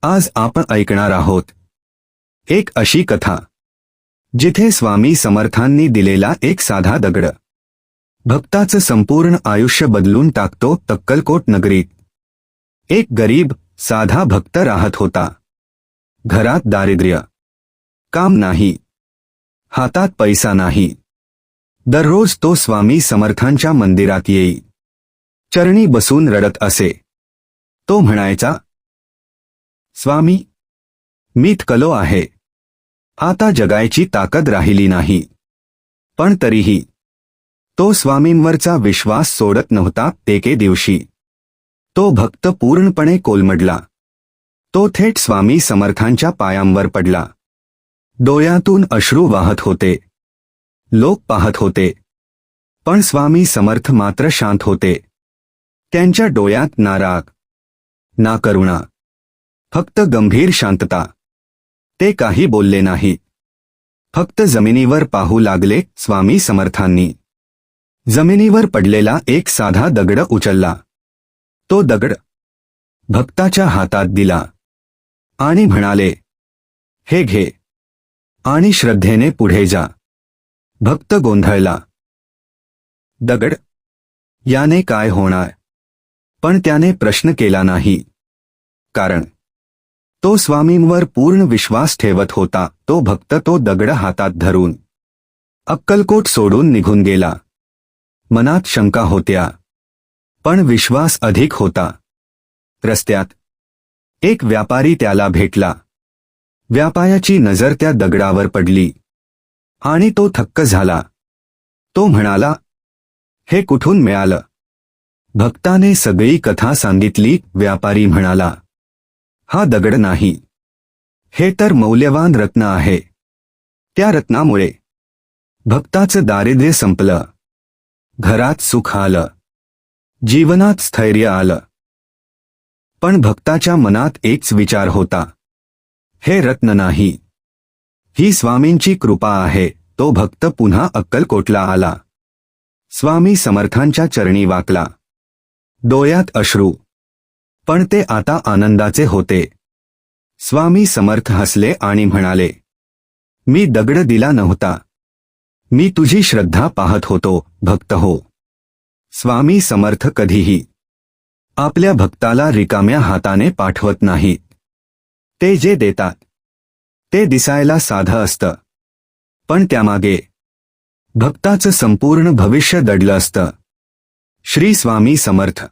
आज आपण ऐकणार आहोत एक अशी कथा जिथे स्वामी समर्थांनी दिलेला एक साधा दगड भक्ताचं संपूर्ण आयुष्य बदलून टाकतो। अक्कलकोट नगरीत एक गरीब साधा भक्त राहत होता। घरात दारिद्र्य, काम नाही, हातात पैसा नाही। दररोज तो स्वामी समर्थांच्या मंदिरात येई, चरणी बसून रडत असे। तो म्हणायचा, स्वामी, मी थकलो आहे, आता जगायची ताकद राहिली नाही। पण तरीही तो स्वामींवरचा विश्वास सोडत नव्हता। एके दिवशी तो भक्त पूर्णपणे कोलमडला। तो थेट स्वामी समर्थांच्या पायांवर पडला। डोळ्यातून अश्रू वाहत होते। लोक पाहत होते, पण स्वामी समर्थ मात्र शांत होते। त्यांच्या डोळ्यात ना राग ना करुणा, फक्त गंभीर शांतता। ते काही बोलले नाही, फक्त जमिनीवर पाहू लागले। स्वामी समर्थांनी जमिनीवर पडलेला एक साधा दगड उचलला। तो दगड भक्ताच्या हातात दिला आणि म्हणाले, हे घे आणि श्रद्धेने पुढे जा। भक्त गोंधळला। दगड, याने काय होणार? पण त्याने प्रश्न केला नाही, कारण तो स्वामींवर पूर्ण विश्वास ठेवत होता। तो भक्त तो दगड हातात धरून अक्कलकोट सोडून निघून गेला। मनात शंका होत्या, पण विश्वास अधिक होता। रस्त्यात एक व्यापारी त्याला भेटला। व्यापाऱ्याची नजर त्या दगडावर पडली आणि तो थक्क झाला। तो म्हणाला, हे कुठून मिळालं? भक्ताने सगळी कथा सांगितली। व्यापारी म्हणाला, हा दगड नाही, हे तर मौल्यवान रत्न आहे। त्या रत्नामुळे भक्ताचं दारिद्र्य संपलं, घरात सुख आलं, जीवनात स्थैर्य आलं। पण भक्ताच्या मनात एकच विचार होता, हे रत्न नाही, ही स्वामींची कृपा आहे। तो भक्त पुन्हा अक्कलकोटला आला। स्वामी समर्थांच्या चरणी वाकला। डोळ्यात अश्रू, पण ते आता आनंदाचे होते। स्वामी समर्थ हसले आणि म्हणाले, मी दगड दिला नव्हता, मी तुझी श्रद्धा पाहत होतो। भक्त हो, स्वामी समर्थ कधीही आपल्या भक्ताला रिकाम्या हाताने पाठवत नाहीत। ते जे देतात ते दिसायला साधं असतं, पण त्यामागे भक्ताचं संपूर्ण भविष्य दडलं असतं। श्री स्वामी समर्थ।